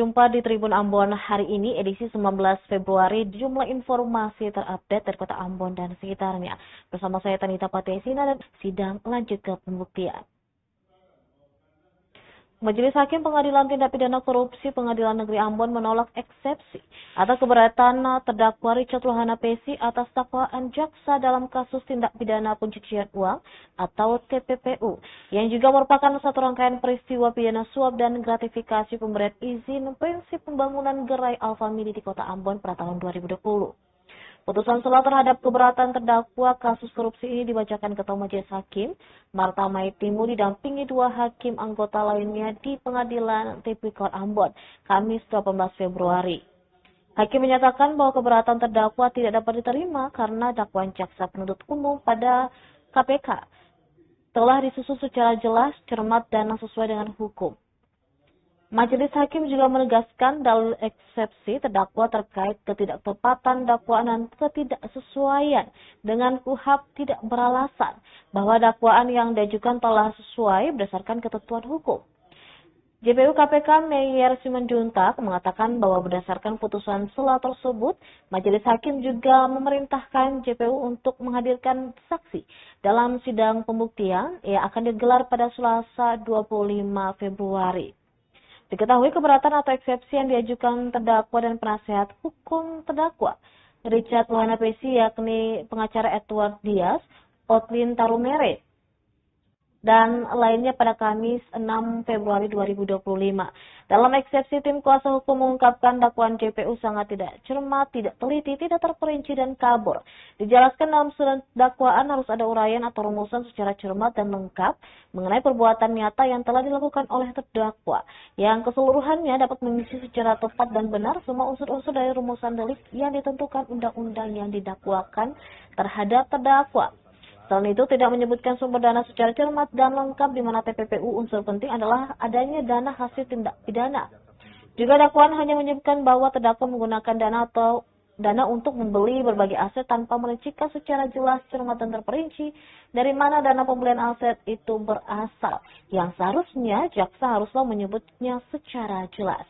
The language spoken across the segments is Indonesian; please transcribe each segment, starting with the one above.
berjumpa di Tribun Ambon hari ini, edisi 19 Februari, jumlah informasi terupdate dari Kota Ambon dan sekitarnya. Bersama saya Tanita Patesina dan sidang lanjut ke pembuktian. Majelis Hakim Pengadilan Tindak Pidana Korupsi Pengadilan Negeri Ambon menolak eksepsi atas keberatan terdakwa Richard Lohana Pesi atas dakwaan jaksa dalam kasus tindak pidana pencucian uang atau TPPU, yang juga merupakan satu rangkaian peristiwa pidana suap dan gratifikasi pemberian izin prinsip pembangunan gerai Alfamidi di Kota Ambon pada tahun 2020. Putusan sela terhadap keberatan terdakwa kasus korupsi ini dibacakan Ketua Majelis Hakim Marta Maitimu didampingi dua hakim anggota lainnya di Pengadilan Tipikor Ambon, Kamis 18 Februari. Hakim menyatakan bahwa keberatan terdakwa tidak dapat diterima karena dakwaan jaksa penuntut umum pada KPK telah disusun secara jelas, cermat, dan sesuai dengan hukum. Majelis Hakim juga menegaskan dalil eksepsi terdakwa terkait ketidaktepatan dakwaan dan ketidaksesuaian dengan KUHP tidak beralasan bahwa dakwaan yang diajukan telah sesuai berdasarkan ketentuan hukum. JPU KPK Meyer Simanjuntak mengatakan bahwa berdasarkan putusan sela tersebut, Majelis Hakim juga memerintahkan JPU untuk menghadirkan saksi dalam sidang pembuktian yang akan digelar pada Selasa 25 Februari. Diketahui keberatan atau eksepsi yang diajukan terdakwa dan penasehat hukum terdakwa Richard Lohana Pesi, yakni pengacara Edward Dias, Otlin Tarumere, dan lainnya pada Kamis 6 Februari 2025. Dalam eksepsi, tim kuasa hukum mengungkapkan dakwaan JPU sangat tidak cermat, tidak teliti, tidak terperinci, dan kabur. Dijelaskan dalam surat dakwaan harus ada uraian atau rumusan secara cermat dan lengkap mengenai perbuatan nyata yang telah dilakukan oleh terdakwa, yang keseluruhannya dapat mengisi secara tepat dan benar semua unsur-unsur dari rumusan delik yang ditentukan undang-undang yang didakwakan terhadap terdakwa. Selain itu, tidak menyebutkan sumber dana secara cermat dan lengkap, di mana TPPU unsur penting adalah adanya dana hasil tindak pidana. Juga dakwaan hanya menyebutkan bahwa terdakwa menggunakan dana untuk membeli berbagai aset tanpa merincikan secara jelas, cermat, dan terperinci dari mana dana pembelian aset itu berasal, yang seharusnya jaksa haruslah menyebutnya secara jelas.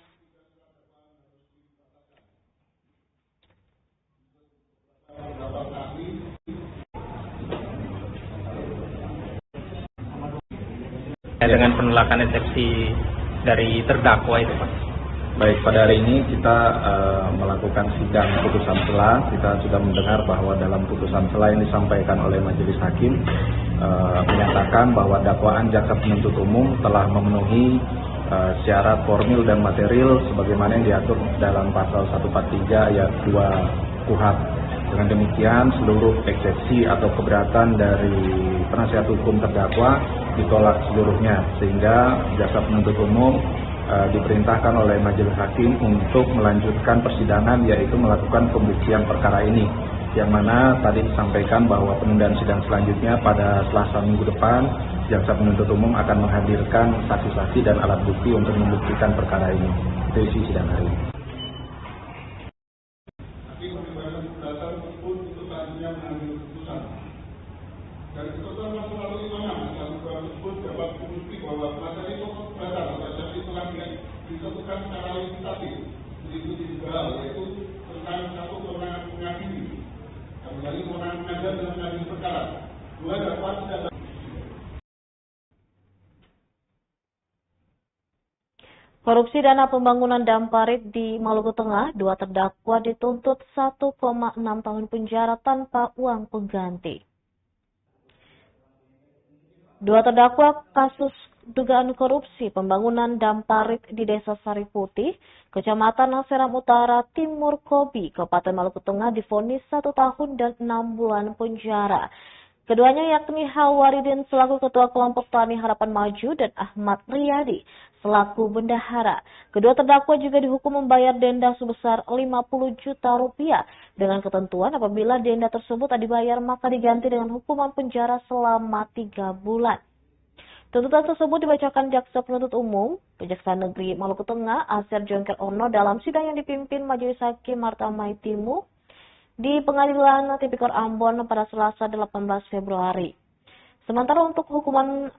Dengan penolakan eksepsi dari terdakwa itu, Pak. Baik, pada hari ini kita melakukan sidang putusan sela. Kita sudah mendengar bahwa dalam putusan sela yang disampaikan oleh Majelis Hakim menyatakan bahwa dakwaan jaksa penuntut umum telah memenuhi syarat formil dan material sebagaimana yang diatur dalam pasal 143 ayat 2 KUHP. Dengan demikian, seluruh eksepsi atau keberatan dari penasihat hukum terdakwa ditolak seluruhnya, sehingga jaksa penuntut umum diperintahkan oleh Majelis Hakim untuk melanjutkan persidangan, yaitu melakukan pembuktian perkara ini, yang mana tadi disampaikan bahwa penundaan sidang selanjutnya pada Selasa minggu depan, jaksa penuntut umum akan menghadirkan saksi-saksi dan alat bukti untuk membuktikan perkara ini. Itu isi sidang hari ini. Dari keputusan yang melalui mana dalam tersebut dapat terbukti bahwa materi pokok perkara atau eksepsi telah ditentukan secara legislatif meliputi tiga hal, yaitu tentang satu kewenangan mengadili, kembali kewenangan mengadili dan mengadili perkara. Dua, dapat tidak. Korupsi dana pembangunan dam parit di Maluku Tengah, dua terdakwa dituntut 1,6 tahun penjara tanpa uang pengganti. Dua terdakwa kasus dugaan korupsi pembangunan dam parit di Desa Sari Putih, Kecamatan Seram Utara, Timur Kobi, Kabupaten Maluku Tengah divonis 1 tahun dan 6 bulan penjara. Keduanya yakni Hawaridin selaku Ketua Kelompok Tani Harapan Maju dan Ahmad Riyadi selaku bendahara. Kedua terdakwa juga dihukum membayar denda sebesar 50 juta rupiah dengan ketentuan apabila denda tersebut tak dibayar maka diganti dengan hukuman penjara selama 3 bulan. Tuntutan tersebut dibacakan Jaksa Penuntut Umum Kejaksaan Negeri Maluku Tengah Asep Jongker Ono dalam sidang yang dipimpin Majelis Hakim Marta Maitimu di Pengadilan Tipikor Ambon pada Selasa 18 Februari. Sementara untuk hukuman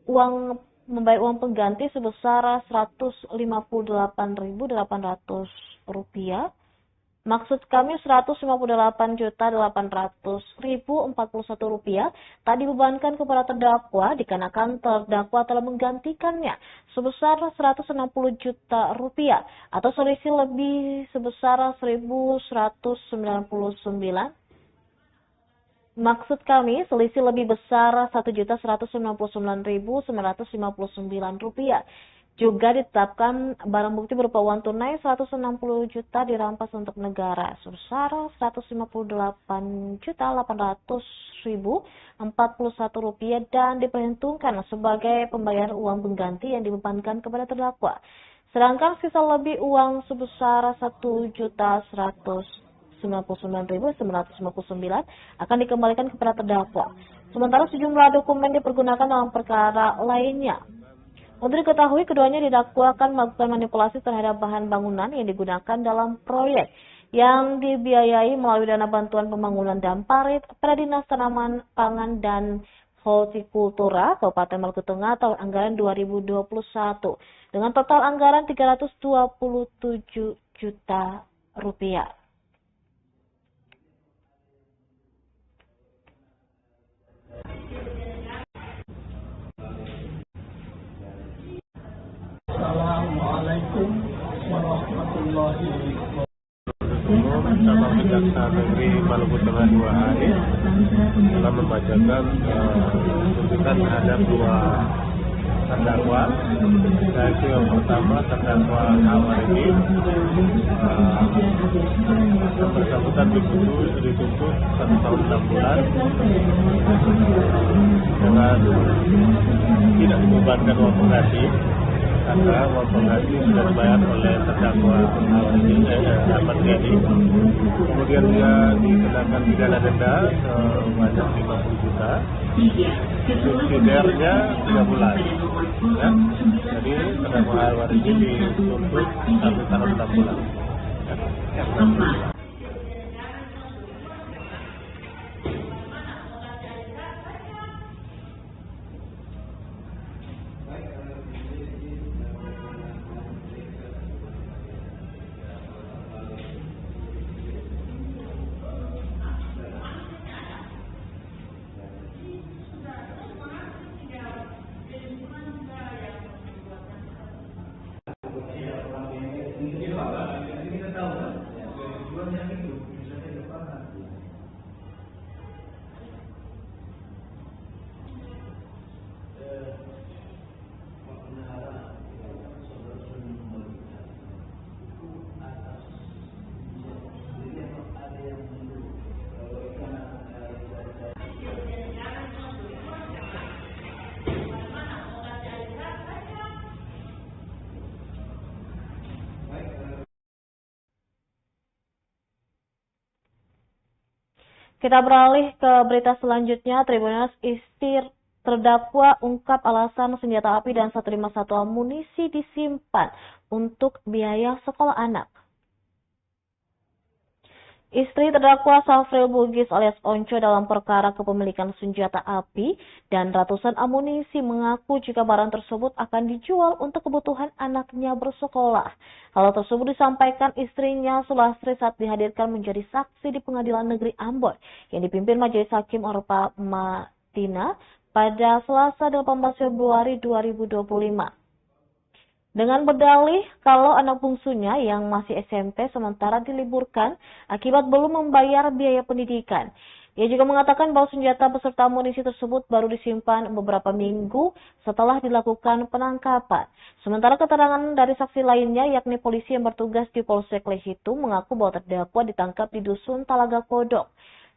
uang membayar uang pengganti sebesar Rp158.800. Maksud kami Rp158.800.041 tak dibebankan kepada terdakwa dikarenakan terdakwa telah menggantikannya sebesar Rp160 juta atau selisih lebih sebesar Rp1.199. Maksud kami, selisih lebih besar Rp1.199.959. Juga ditetapkan barang bukti berupa uang tunai Rp160 juta dirampas untuk negara sebesar Rp158.800.041 dan diperhitungkan sebagai pembayaran uang pengganti yang dibebankan kepada terdakwa. Sedangkan sisa lebih uang sebesar Rp1.199.959 akan dikembalikan kepada terdakwa. Sementara sejumlah dokumen dipergunakan dalam perkara lainnya. Untuk diketahui, keduanya didakwakan melakukan manipulasi terhadap bahan bangunan yang digunakan dalam proyek yang dibiayai melalui dana bantuan pembangunan Damparit pada Dinas Tanaman Pangan dan Hortikultura Kabupaten Maluku Tengah tahun anggaran 2021 dengan total anggaran Rp327 juta. Assalamualaikum warahmatullahi wabarakatuh. Sama Kejaksaan Negeri Maluku Tengah 2 hari telah membacakan tuntutan terhadap 2 terdakwa, yaitu yang pertama terdakwa Awal ini yang bersangkutan dituntut 1 tahun 6 bulan dengan tidak dibebankan uang pengganti karena uang pengganti sudah dibayar oleh terdakwa Awal ini Ahmad Yani. Kemudian dia dikenakan pidana denda sebanyak 50 juta, subsidiarnya 3 bulan. Ya. Jadi terdakwa Awal ini dituntut 1 tahun 6 bulan. Ya. Kita beralih ke berita selanjutnya. Tribunal Istir terdakwa ungkap alasan senjata api dan 151 amunisi disimpan untuk biaya sekolah anak. Istri terdakwa Safril Bugis alias Onco dalam perkara kepemilikan senjata api dan ratusan amunisi mengaku jika barang tersebut akan dijual untuk kebutuhan anaknya bersekolah. Hal tersebut disampaikan istrinya Sulastri saat dihadirkan menjadi saksi di Pengadilan Negeri Ambon yang dipimpin Majelis Hakim Orpa Madina pada Selasa 18 Februari 2025. Dengan berdalih kalau anak bungsunya yang masih SMP sementara diliburkan akibat belum membayar biaya pendidikan. Ia juga mengatakan bahwa senjata beserta amunisi tersebut baru disimpan beberapa minggu setelah dilakukan penangkapan. Sementara keterangan dari saksi lainnya yakni polisi yang bertugas di Polsek Lehitu mengaku bahwa terdakwa ditangkap di Dusun Talaga Kodok,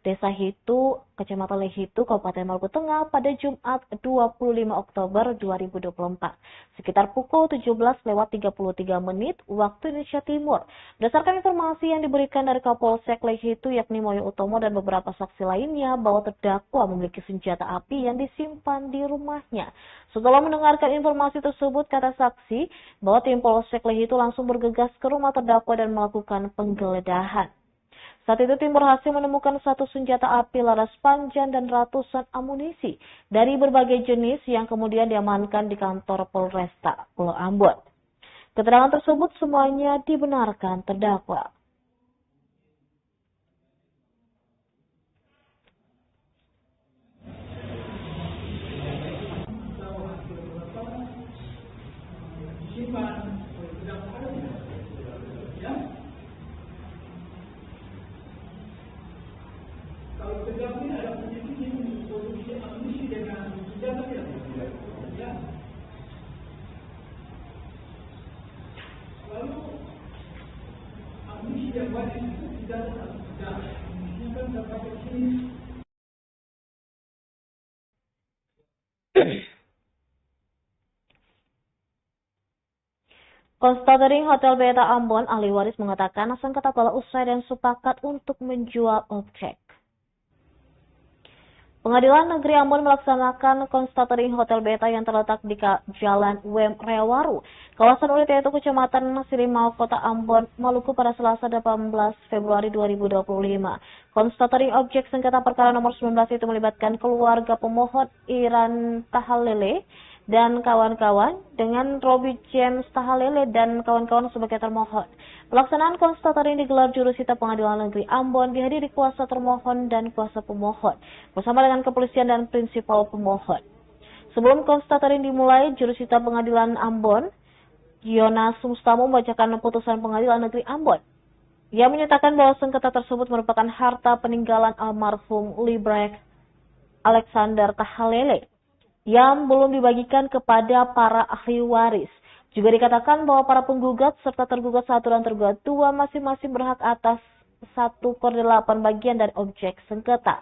Desa Hitu, Kecamatan Lehitu, Kabupaten Maluku Tengah pada Jumat 25 Oktober 2024, sekitar pukul 17:33 waktu Indonesia Timur. Berdasarkan informasi yang diberikan dari Kapolsek Lehitu yakni Moyo Utomo dan beberapa saksi lainnya bahwa terdakwa memiliki senjata api yang disimpan di rumahnya. Setelah mendengarkan informasi tersebut, kata saksi bahwa tim Polsek Lehitu langsung bergegas ke rumah terdakwa dan melakukan penggeledahan. Saat itu tim berhasil menemukan satu senjata api laras panjang dan ratusan amunisi dari berbagai jenis yang kemudian diamankan di kantor Polresta Pulau Ambon. Keterangan tersebut semuanya dibenarkan terdakwa. Kalau sedang ini ada penyidik yang produksi amunisi dengan senjata ya. Lalu amunisi yang banyak itu tidak kan dapat sini. Konstatering Hotel Beta Ambon, ahli waris mengatakan sengketa telah usai dan sepakat untuk menjual objek. Pengadilan Negeri Ambon melaksanakan konstatering Hotel Beta yang terletak di Jalan Wem Rewaru, kawasan Unit yaitu Kecamatan Sirimau, Kota Ambon, Maluku pada Selasa 18 Februari 2025. Konstatering objek sengketa perkara nomor 19 itu melibatkan keluarga pemohon Iran Tahalele dan kawan-kawan dengan Robi James Tahalele dan kawan-kawan sebagai termohon. Pelaksanaan konstatering digelar jurusita Pengadilan Negeri Ambon dihadiri kuasa termohon dan kuasa pemohon bersama dengan kepolisian dan prinsipal pemohon. Sebelum konstatering dimulai, jurusita Pengadilan Ambon, Yonas Mustamo membacakan putusan Pengadilan Negeri Ambon. Ia menyatakan bahwa sengketa tersebut merupakan harta peninggalan almarhum Librek Alexander Tahalele yang belum dibagikan kepada para ahli waris. Juga dikatakan bahwa para penggugat serta tergugat 1 dan tergugat 2 masing-masing berhak atas 1/8 bagian dari objek sengketa.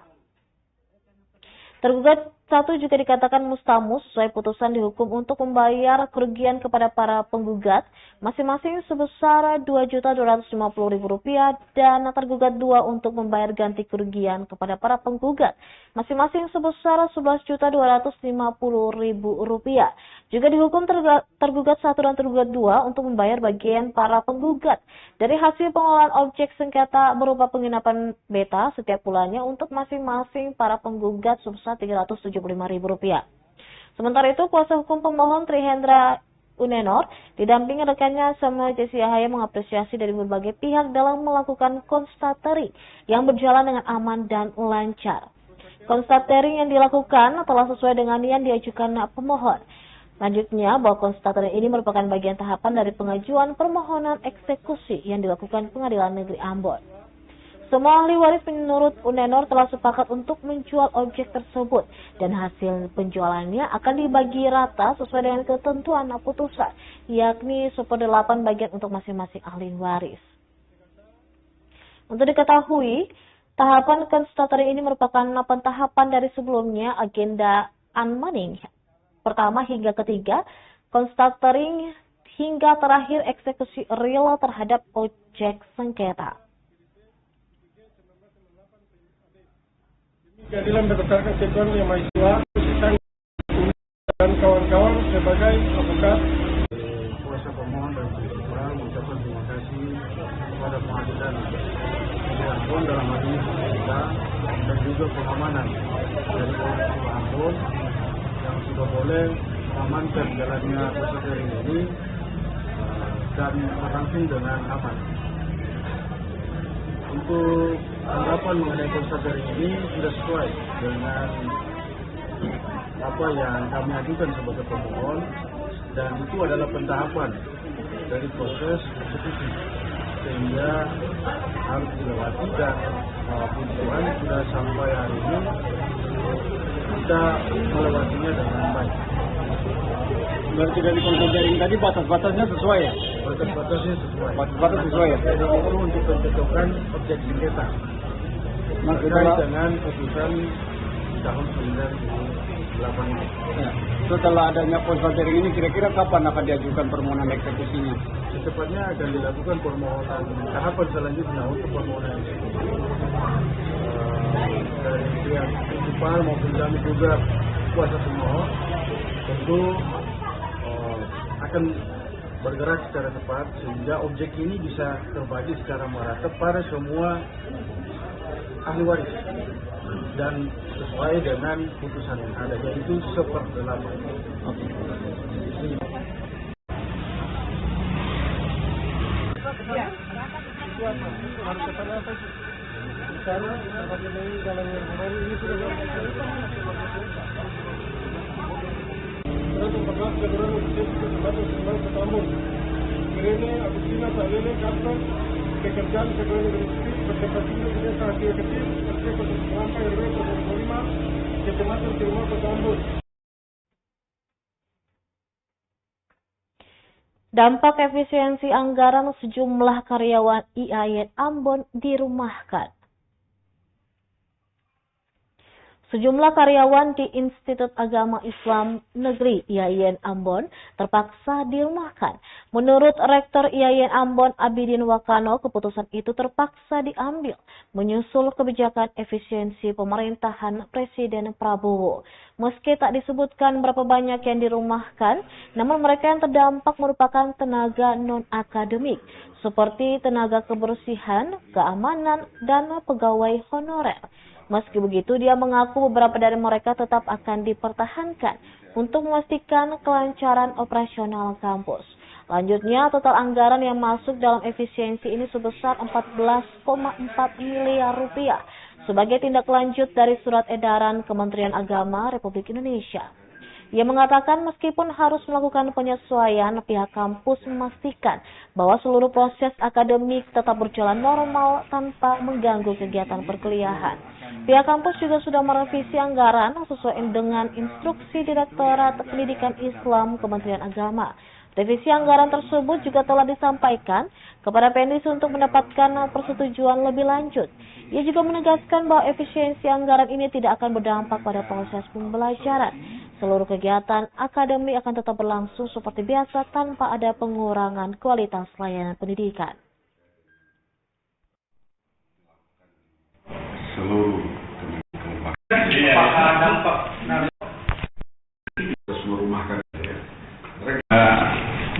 Tergugat 1 juga dikatakan Mustamus sesuai putusan dihukum untuk membayar kerugian kepada para penggugat masing-masing sebesar Rp2.250.000 dan tergugat 2 untuk membayar ganti kerugian kepada para penggugat masing-masing sebesar Rp11.250.000. Juga dihukum tergugat 1 dan tergugat 2 untuk membayar bagian para penggugat dari hasil pengelolaan objek sengketa berupa penginapan beta setiap bulannya untuk masing-masing para penggugat sebesar Rp375.000. Sementara itu, kuasa hukum pemohon Trihendra Unenor didampingi rekannya Samuel Jesse Yahaya mengapresiasi dari berbagai pihak dalam melakukan konstatering yang berjalan dengan aman dan lancar. Konstatering yang dilakukan telah sesuai dengan yang diajukan pemohon. Lanjutnya, bahwa konstatering ini merupakan bagian tahapan dari pengajuan permohonan eksekusi yang dilakukan Pengadilan Negeri Ambon. Semua ahli waris menurut Unenor telah sepakat untuk menjual objek tersebut dan hasil penjualannya akan dibagi rata sesuai dengan ketentuan putusan, yakni 1/8 bagian untuk masing-masing ahli waris. Untuk diketahui, tahapan konstatering ini merupakan tahapan dari sebelumnya agenda unmanning pertama hingga ketiga, konstatering hingga terakhir eksekusi real terhadap objek sengketa. Keadilan berdasarkan ketentuan yang mahasiswa dan kawan-kawan sebagai advokat. Kuasa pemohon dan prinsipal mengucapkan terima kasih kepada pengadilan Negeri Ambon dalam hal ini kita dan juga pengamanan dari Polres Ambon yang sudah boleh mengamankan jalannya konstatering ini dan berlangsung dengan aman. Untuk tanggapan mengenai konstatering ini sudah sesuai dengan apa yang kami ajukan sebagai pemohon dan itu adalah pentahapan dari proses eksekusi sehingga harus dilewati dan puji Tuhan sudah sampai hari ini kita melewatinya dengan baik. Berarti dari konstatering tadi batas-batasnya sesuai ya? Batas-batasnya sesuai. Batas-batas sesuai ya? Tidak perlu untuk pencocokan objek sengketa. Terkait dengan putusan tahun 1998. Ya. Setelah adanya konstatering ini kira-kira kapan akan diajukan permohonan eksekusinya? Secepatnya akan dilakukan permohonan tahapan selanjutnya untuk permohonan eksekusi. Dari pihak prinsipal maupun kami juga kuasa pemohon tentu akan bergerak secara tepat sehingga objek ini bisa terbagi secara merata pada semua ahli waris dan sesuai dengan putusan yang ada, yaitu 1/8. Pekerjaan pegawai negeri sipil berkepentingan dengan sanksi kecil terkait dengan RW 05 Kecamatan Timur Kota Ambon. Dampak efisiensi anggaran sejumlah karyawan IAIN Ambon dirumahkan. Sejumlah karyawan di Institut Agama Islam Negeri IAIN Ambon terpaksa dirumahkan. Menurut Rektor IAIN Ambon Abidin Wakano, keputusan itu terpaksa diambil menyusul kebijakan efisiensi pemerintahan Presiden Prabowo. Meski tak disebutkan berapa banyak yang dirumahkan, namun mereka yang terdampak merupakan tenaga non-akademik, seperti tenaga kebersihan, keamanan, dan pegawai honorer. Meski begitu, dia mengaku beberapa dari mereka tetap akan dipertahankan untuk memastikan kelancaran operasional kampus. Lanjutnya, total anggaran yang masuk dalam efisiensi ini sebesar 14,4 miliar rupiah sebagai tindak lanjut dari surat edaran Kementerian Agama Republik Indonesia. Ia mengatakan meskipun harus melakukan penyesuaian, pihak kampus memastikan bahwa seluruh proses akademik tetap berjalan normal tanpa mengganggu kegiatan perkuliahan. Pihak kampus juga sudah merevisi anggaran sesuai dengan instruksi Direktorat Pendidikan Islam Kementerian Agama. Revisi anggaran tersebut juga telah disampaikan kepada Pendis untuk mendapatkan persetujuan lebih lanjut. Ia juga menegaskan bahwa efisiensi anggaran ini tidak akan berdampak pada proses pembelajaran. Seluruh kegiatan akademik akan tetap berlangsung seperti biasa tanpa ada pengurangan kualitas layanan pendidikan. Seluruh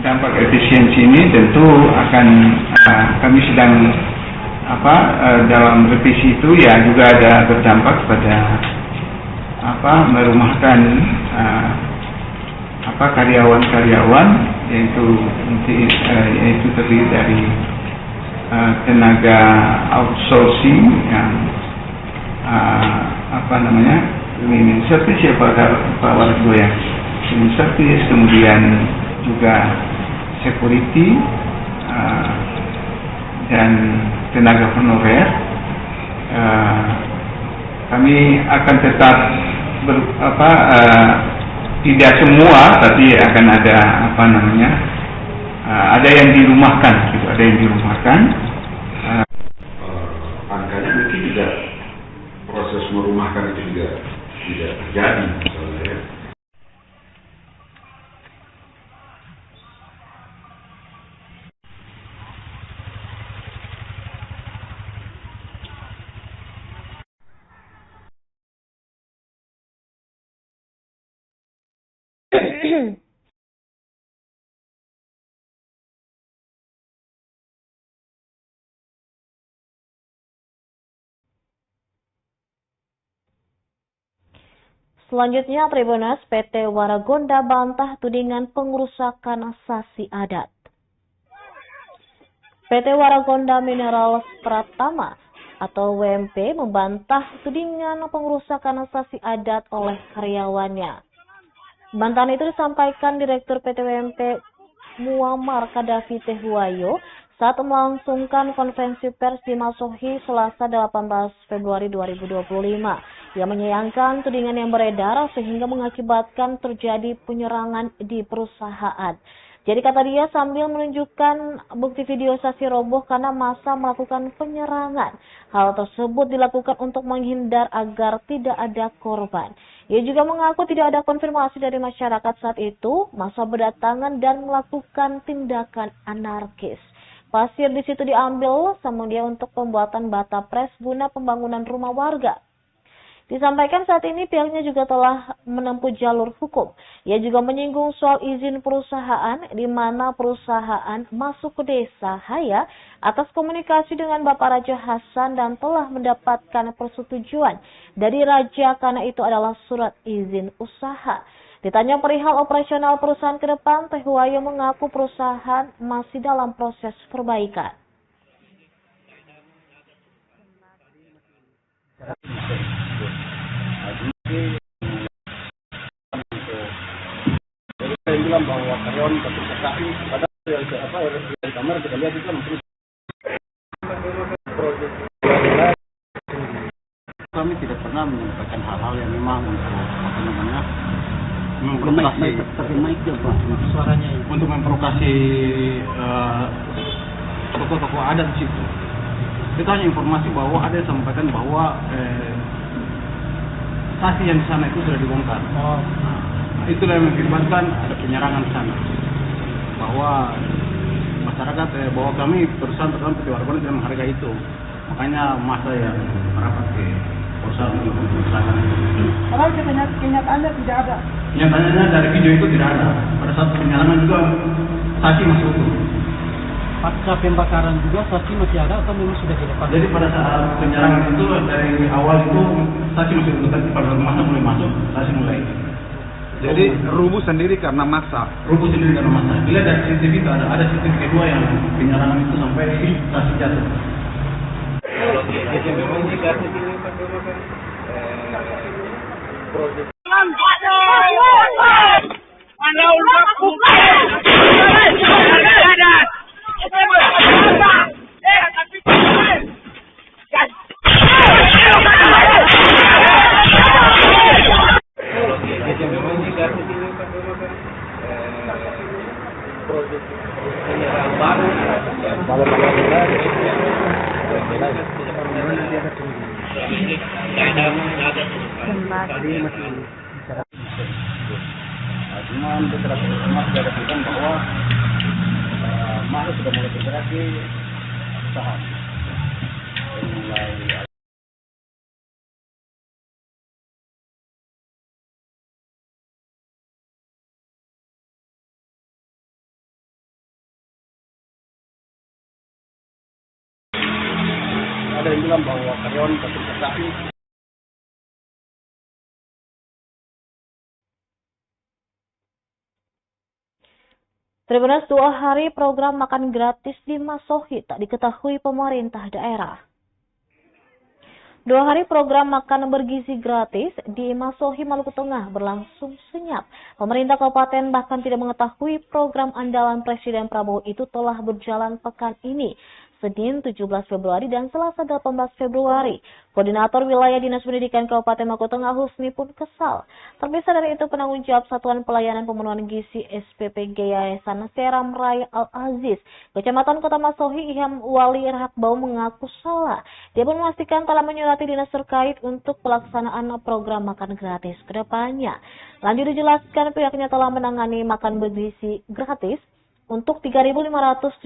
dampak efisiensi ini tentu akan kami sedang dalam revisi itu ya juga ada berdampak pada merumahkan karyawan-karyawan yaitu terdiri dari tenaga outsourcing yang cleaning service ya Pak Wargo ya, cleaning service, kemudian juga security dan tenaga honorer. Kami akan tetap tidak semua, tapi akan ada ada yang dirumahkan, gitu, ada yang dirumahkan. Angkanya mungkin tidak, proses merumahkan itu juga tidak terjadi misalnya ya. Selanjutnya, Tribuners, PT Waragonda bantah tudingan pengerusakan sasi adat. PT Waragonda Minerals Pratama atau WMP membantah tudingan pengerusakan sasi adat oleh karyawannya. Bantahan itu disampaikan Direktur PT WMP Muammar Kadafi Tehuwayo saat melangsungkan konferensi pers di Masohi Selasa 18 Februari 2025. Ia menyayangkan tudingan yang beredar sehingga mengakibatkan terjadi penyerangan di perusahaan. Jadi kata dia sambil menunjukkan bukti video sasi roboh karena massa melakukan penyerangan. Hal tersebut dilakukan untuk menghindar agar tidak ada korban. Ia juga mengaku tidak ada konfirmasi dari masyarakat saat itu. Massa berdatangan dan melakukan tindakan anarkis. Pasir di situ diambil sama dia untuk pembuatan bata pres guna pembangunan rumah warga. Disampaikan saat ini pihaknya juga telah menempuh jalur hukum. Ia juga menyinggung soal izin perusahaan di mana perusahaan masuk ke desa Haya atas komunikasi dengan Bapak Raja Hasan dan telah mendapatkan persetujuan dari Raja karena itu adalah surat izin usaha. Ditanya perihal operasional perusahaan ke depan, Teh Huayo mengaku perusahaan masih dalam proses perbaikan. Saya bilang bahwa karyawan satu KKI pada yang kamar kita lihat itu terus kami tidak pernah menyampaikan hal-hal yang memang untuk memprovokasi tokoh-tokoh adat di situ. Kita hanya informasi bahwa ada yang sampaikan bahwa stasi yang di sana itu sudah dibongkar. Itulah yang mengakibatkan ada penyerangan di sana. Bahwa masyarakat bahwa kami perusahaan PT Warkona tidak menghargai itu. Makanya masa yang merapat ke perusahaan untuk perusahaan. Kalau kenyataannya tidak ada. Kenyataannya dari video itu tidak ada. Pada saat penyerangan juga saksi masih utuh. Pasca pembakaran juga saksi masih ada atau memang sudah dilepas? Jadi pada saat penyerangan itu dari awal itu saksi masih utuh, tapi pada masa mulai masuk saksi mulai. Jadi rubuh sendiri karena massa. Rubuh sendiri karena massa. Bila dari CCTV itu ada CCTV kedua yang penyerangan itu sampai saksi jatuh. Cuma untuk terakhir masih ada tentang bahwa Mahal sudah mulai bergerak di usaha. Mulai ada yang bilang bahwa karyawan satu KKI. Tribunnews 2 hari program makan gratis di Masohi tak diketahui pemerintah daerah. 2 hari program makan bergizi gratis di Masohi, Maluku Tengah berlangsung senyap. Pemerintah kabupaten bahkan tidak mengetahui program andalan Presiden Prabowo itu telah berjalan pekan ini, Senin 17 Februari dan Selasa 18 Februari. Koordinator Wilayah Dinas Pendidikan Kabupaten Maluku Tengah Husni pun kesal. Terpisah dari itu, penanggung jawab Satuan Pelayanan Pemenuhan Gizi SPPG Yayasan Seram Raya Al-Aziz, Kecamatan Kota Masohi, Iham Wali Rahakbau mengaku salah. Dia pun memastikan telah menyurati dinas terkait untuk pelaksanaan program makan gratis ke depannya. Lanjut dijelaskan pihaknya telah menangani makan bergizi gratis untuk 3.517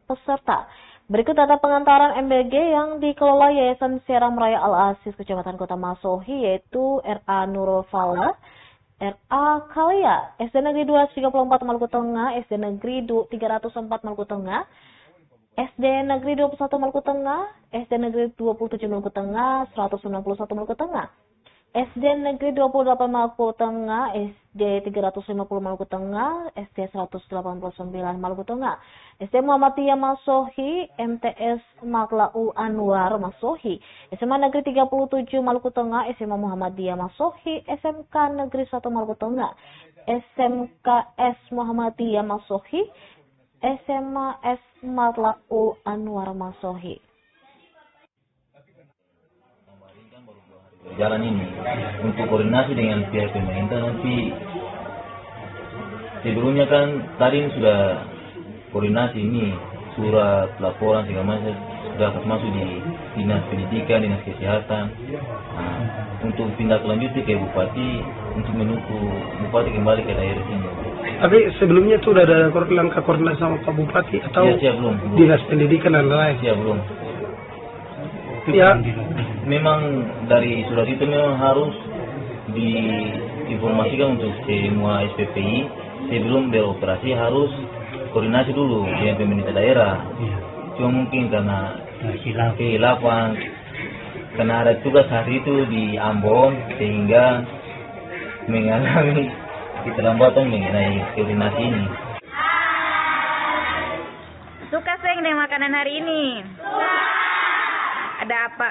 peserta. Berikut data pengantaran MBG yang dikelola Yayasan Seram Raya Al-Aziz Kecamatan Kota Masohi, yaitu RA Nurul Fala, RA Kalia, SD Negeri 234 Maluku Tengah, SD Negeri 304 Maluku Tengah, SD Negeri 21 Maluku Tengah, SD Negeri 27 Maluku Tengah, 191 Maluku Tengah, SD Negeri 28 Maluku Tengah, SD 350 Maluku Tengah, SD 189 Maluku Tengah, SD Muhammadiyah Masohi, MTS Maklau Anwar Masohi, SMA Negeri 37 Maluku Tengah, SMA Muhammadiyah Masohi, SMK Negeri 1 Maluku Tengah, SMKS Muhammadiyah Masohi, SMA S Maklau Anwar Masohi. Jalan ini untuk koordinasi dengan pihak pemerintah. Nanti sebelumnya kan tadi sudah koordinasi ini, surat laporan segala macam sudah masuk di dinas pendidikan, dinas kesehatan. Nah, untuk tindak lanjut ke bupati untuk menunggu bupati kembali ke daerah ini. Tapi sebelumnya itu sudah ada langkah koordinasi sama Pak Bupati atau ya, belum. Dinas Pendidikan dan lain? Ya belum. Ya. memang dari surat itu memang harus diinformasikan untuk semua SPPI sebelum beroperasi, harus koordinasi dulu dengan pemerintah daerah. Cuma mungkin karena kehilafan, karena ada tugas hari itu di Ambon sehingga mengalami keterlambatan mengenai koordinasi ini. Suka seng dengan makanan hari ini? Ada apa?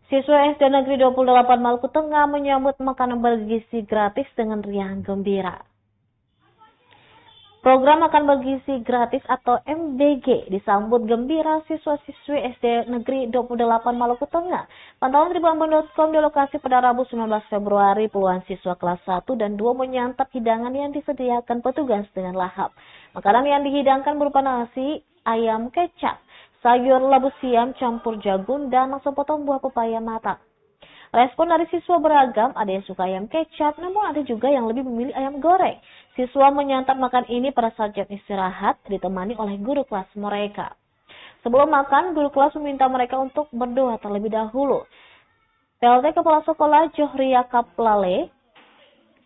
Siswa SD Negeri 28 Maluku Tengah menyambut makanan bergizi gratis dengan riang gembira. Program makan bergizi gratis atau MBG disambut gembira siswa-siswi SD Negeri 28 Maluku Tengah. Pantauan Tribunambon.com di lokasi pada Rabu 19 Februari, puluhan siswa kelas 1 dan 2 menyantap hidangan yang disediakan petugas dengan lahap. Makanan yang dihidangkan berupa nasi, ayam kecap, sayur labu siam campur jagung, dan sepotong buah pepaya matang. Respon dari siswa beragam, ada yang suka ayam kecap, namun ada juga yang lebih memilih ayam goreng. Siswa menyantap makan ini pada saat jam istirahat, ditemani oleh guru kelas mereka. Sebelum makan, guru kelas meminta mereka untuk berdoa terlebih dahulu. PLT Kepala Sekolah Johria Kaplale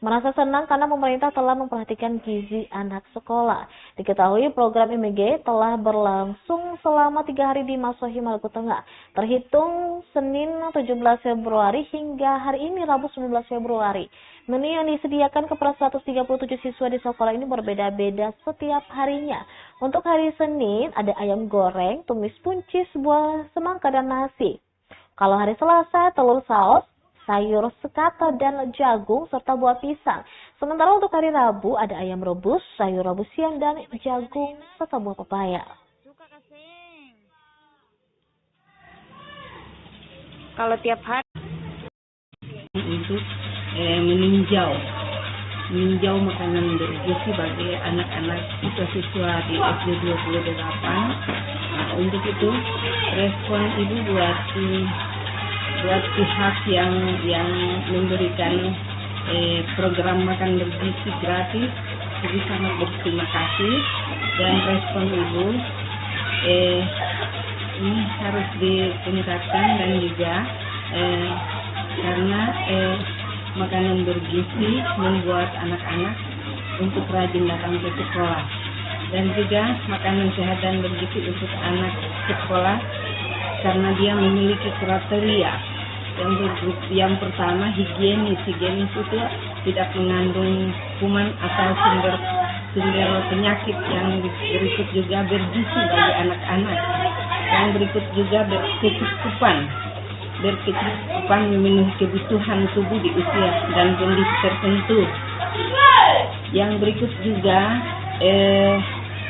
merasa senang karena pemerintah telah memperhatikan gizi anak sekolah. Diketahui program MBG telah berlangsung selama 3 hari di Masohi, Maluku Tengah. Terhitung Senin 17 Februari hingga hari ini Rabu 19 Februari. Menu yang disediakan kepada 137 siswa di sekolah ini berbeda-beda setiap harinya. Untuk hari Senin ada ayam goreng, tumis buncis, buah semangka, dan nasi. Kalau hari Selasa, telur saus, sayur sekata dan jagung, serta buah pisang. Sementara untuk hari Rabu ada ayam rebus, sayur labu siam, dan jagung, serta buah pepaya. Kalau tiap hari untuk meninjau makanan bergizi bagi anak-anak siswa-siswa di SD 28. Untuk itu respon ibu buat pihak yang memberikan program makan bergizi gratis, jadi sangat berterima kasih. Dan respon ibu ini harus ditingkatkan, dan juga karena makanan bergizi membuat anak-anak untuk rajin datang ke sekolah, dan juga makanan sehat dan bergizi untuk anak sekolah karena dia memiliki kriteria. Yang pertama higienis itu tidak mengandung kuman atau sumber penyakit. Yang berikut juga bergizi bagi anak-anak. Yang berikut juga berkecukupan memenuhi kebutuhan tubuh di usia dan kondisi tertentu. Yang berikut juga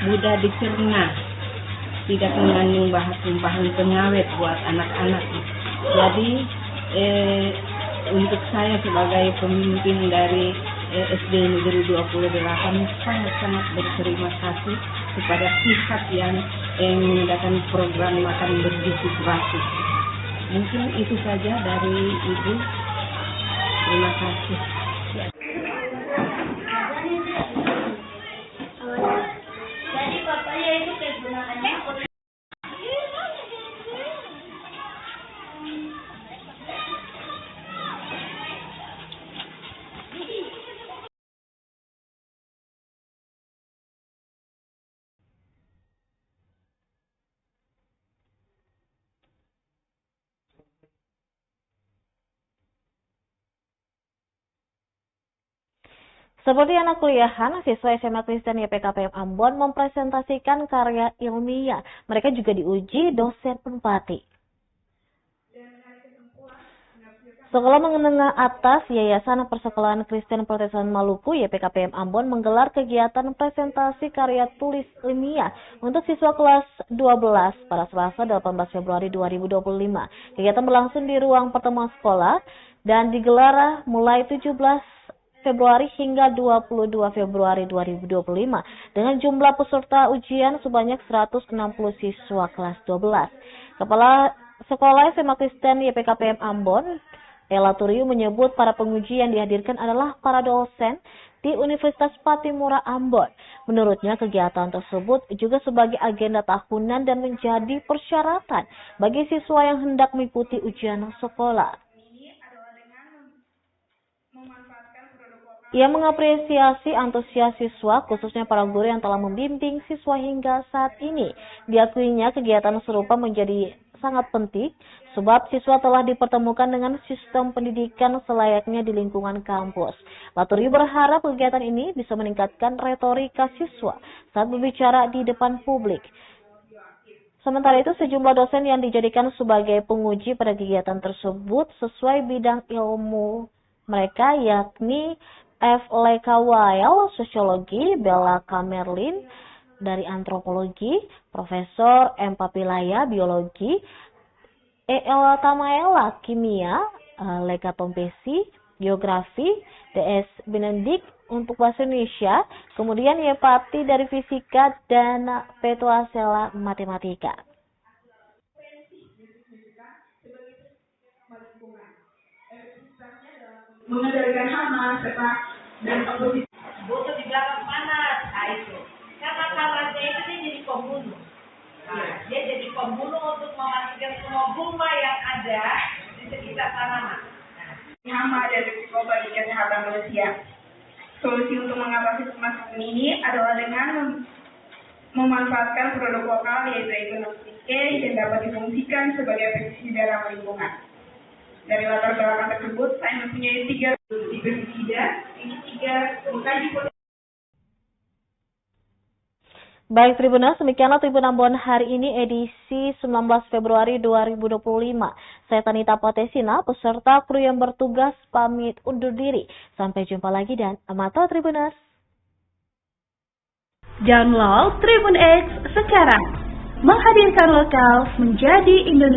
mudah dicerna, tidak mengandung bahan pengawet buat anak-anak. Jadi untuk saya sebagai pemimpin dari SD Negeri 28 sangat berterima kasih kepada pihak yang mengadakan program makan bergizi gratis. Mungkin itu saja dari Ibu. Terima kasih. Jadi bapaknya itu kegunaannya Seperti anak kuliahan, siswa SMA Kristen YPKPM Ambon mempresentasikan karya ilmiah. Mereka juga diuji dosen Penpati. Sekolah Menengah Atas Yayasan Persekolahan Kristen Protestan Maluku YPKPM Ambon menggelar kegiatan presentasi karya tulis ilmiah untuk siswa kelas 12 pada Selasa 18 Februari 2025. Kegiatan berlangsung di ruang pertemuan sekolah dan digelar mulai 17 Februari hingga 22 Februari 2025 dengan jumlah peserta ujian sebanyak 160 siswa kelas 12. Kepala Sekolah SMA Kristen YPKPM Ambon, Ella Turiu menyebut para penguji yang dihadirkan adalah para dosen di Universitas Patimura Ambon. Menurutnya kegiatan tersebut juga sebagai agenda tahunan dan menjadi persyaratan bagi siswa yang hendak mengikuti ujian sekolah. Ia mengapresiasi antusias siswa, khususnya para guru yang telah membimbing siswa hingga saat ini. Diakuinya kegiatan serupa menjadi sangat penting sebab siswa telah dipertemukan dengan sistem pendidikan selayaknya di lingkungan kampus. Laturi berharap kegiatan ini bisa meningkatkan retorika siswa saat berbicara di depan publik. Sementara itu, sejumlah dosen yang dijadikan sebagai penguji pada kegiatan tersebut sesuai bidang ilmu mereka, yakni F. Lekawael, Sosiologi, Bella Kamerlin dari Antropologi, Profesor M. Papilaya, Biologi, E.L. Tamaela, Kimia, Leka Tompesi, Geografi, DS Benedict untuk Bahasa Indonesia, kemudian Yepati dari Fisika, dan Petuasela Matematika. Mengendalikan hama, sepak, dan oposisi. Botol di belakang panas, itu. Karena panasnya itu dia jadi pembunuh. Dia jadi pembunuh untuk mematikan semua gulma yang ada di sekitar tanaman. Hama dan risiko bagi kesehatan manusia. Solusi untuk mengatasi permasalahan ini adalah dengan memanfaatkan produk lokal yaitu ekonomi yang dapat difungsikan sebagai pestisida ramah lingkungan. Dari latar belakang tersebut, saya mempunyai 3 pestisida. Ini 3 mengkaji potensi. Baik Tribuners, demikianlah Tribun Ambon hari ini edisi 19 Februari 2025. Saya Tanita Patesina, peserta kru yang bertugas pamit undur diri. Sampai jumpa lagi dan amata Tribuners. Download Tribun X sekarang. Menghadirkan lokal menjadi Indonesia.